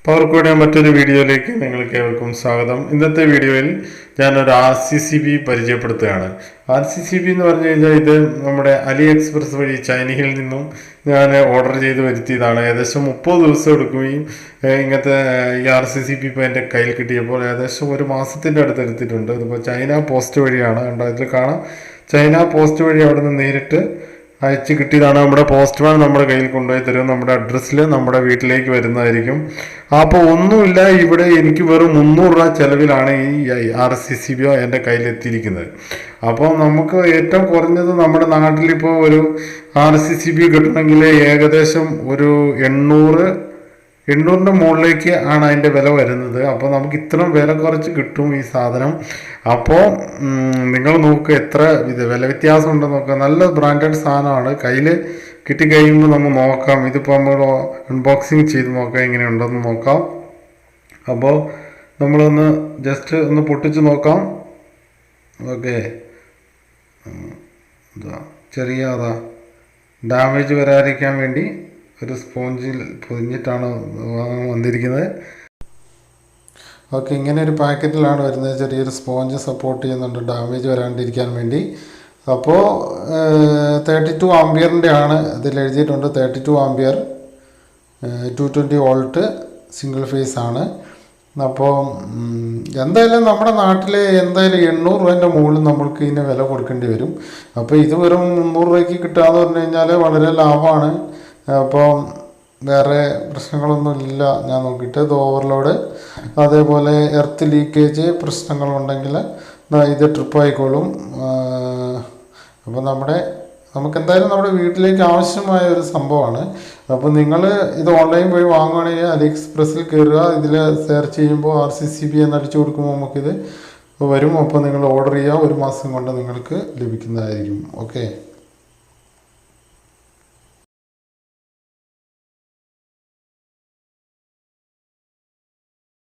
പവർക്കോയുടെ മറ്റൊരു വീഡിയോയിലേക്ക് നിങ്ങൾക്ക് ഏവർക്കും സ്വാഗതം. ഇന്നത്തെ വീഡിയോയിൽ ഞാനൊരു RCCB പരിചയപ്പെടുത്തുകയാണ്. RCCB എന്ന് പറഞ്ഞു കഴിഞ്ഞാൽ ഇത് നമ്മുടെ അലി എക്സ്പ്രസ് വഴി ചൈനയിൽ നിന്നും ഞാൻ ഓർഡർ ചെയ്ത് വരുത്തിയതാണ്. ഏകദേശം 30 ദിവസം എടുക്കുകയും ഇങ്ങനത്തെ ഈ RCCB ഇപ്പോൾ എൻ്റെ കയ്യിൽ കിട്ടിയപ്പോൾ ഏകദേശം ഒരു മാസത്തിൻ്റെ അടുത്ത് എടുത്തിട്ടുണ്ട്. ഇതിപ്പോൾ ചൈന പോസ്റ്റ് വഴിയാണ്. കണ്ടോ, ഇതിൽ കാണാം, ചൈന പോസ്റ്റ് വഴി അവിടെ നിന്ന് നേരിട്ട് അയച്ച് കിട്ടിയതാണ്. നമ്മുടെ പോസ്റ്റ്മാൻ നമ്മുടെ കയ്യിൽ കൊണ്ടുപോയി തരും. നമ്മുടെ അഡ്രസ്സിൽ നമ്മുടെ വീട്ടിലേക്ക് വരുന്നതായിരിക്കും. അപ്പോൾ ഒന്നുമില്ല, ഇവിടെ എനിക്ക് വെറും 300 രൂപ ചിലവിലാണ് ഈ RCCB എൻ്റെ കയ്യിലെത്തിയിരിക്കുന്നത്. അപ്പോൾ നമുക്ക് ഏറ്റവും കുറഞ്ഞത് നമ്മുടെ നാട്ടിലിപ്പോൾ ഒരു RCCB കിട്ടണമെങ്കിൽ ഏകദേശം ഒരു 800ൻ്റെ മുകളിലേക്ക് ആണ് അതിൻ്റെ വില വരുന്നത്. അപ്പോൾ നമുക്ക് ഇത്രയും വില കുറച്ച് കിട്ടും ഈ സാധനം. അപ്പോൾ നിങ്ങൾ നോക്കുക എത്ര വില വ്യത്യാസം ഉണ്ടെന്ന് നോക്കുക. നല്ല ബ്രാൻഡഡ് സാധനമാണ്. കയ്യിൽ കിട്ടിക്കഴിയുമ്പോൾ നമ്മൾ നോക്കാം. ഇതിപ്പോൾ നമ്മൾ അൺബോക്സിങ് ചെയ്ത് നോക്കാം എങ്ങനെയുണ്ടെന്ന് നോക്കാം. അപ്പോൾ നമ്മളൊന്ന് ജസ്റ്റ് ഒന്ന് പൊട്ടിച്ച് നോക്കാം. ഓക്കെ, ചെറിയ ഡാമേജ് വരാതിരിക്കാൻ വേണ്ടി ഒരു സ്പോഞ്ചിൽ പൊതിഞ്ഞിട്ടാണ് വന്നിരിക്കുന്നത്. ഓക്കെ, ഇങ്ങനെ ഒരു പാക്കറ്റിലാണ് വരുന്നത്. ചെറിയൊരു സ്പോഞ്ച് സപ്പോർട്ട് ചെയ്യുന്നുണ്ട് ഡാമേജ് വരാണ്ടിരിക്കാൻ വേണ്ടി. അപ്പോൾ 32 ആംപിയറിൻ്റെ ആണ് ഇതിൽ എഴുതിയിട്ടുണ്ട്. 32 ആംപിയർ 220 വോൾട്ട് സിംഗിൾ ഫേസ് ആണ്. അപ്പോൾ എന്തായാലും നമ്മുടെ നാട്ടിൽ എന്തായാലും 800 രൂപേൻ്റെ മുകളിൽ നമ്മൾക്ക് ഇതിന് വില കൊടുക്കേണ്ടി വരും. അപ്പോൾ ഇത് വെറും 300 രൂപയ്ക്ക് കിട്ടുകയെന്ന് പറഞ്ഞു കഴിഞ്ഞാൽ വളരെ ലാഭമാണ്. അപ്പോൾ വേറെ പ്രശ്നങ്ങളൊന്നുമില്ല. ഞാൻ നോക്കിയിട്ട് ഇത് ഓവർലോഡ്, അതേപോലെ എർത്ത് ലീക്കേജ് പ്രശ്നങ്ങളുണ്ടെങ്കിൽ ഇത് ട്രിപ്പ് ആയിക്കോളും. അപ്പോൾ നമുക്ക് എന്തായാലും നമ്മുടെ വീട്ടിലേക്ക് ആവശ്യമായ ഒരു സംഭവമാണ്. അപ്പോൾ നിങ്ങൾ ഇത് ഓൺലൈൻ വഴി വാങ്ങുകയാണെങ്കിൽ അലി എക്സ്പ്രസ്സിൽ കയറുക. ഇതിൽ സെർച്ച് ചെയ്യുമ്പോൾ RCCB എന്നടിച്ചു കൊടുക്കുമ്പോൾ നമുക്കിത് വരും. അപ്പോൾ നിങ്ങൾ ഓർഡർ ചെയ്യുക, 1 മാസം കൊണ്ട് നിങ്ങൾക്ക് ലഭിക്കുന്നതായിരിക്കും. ഓക്കെ.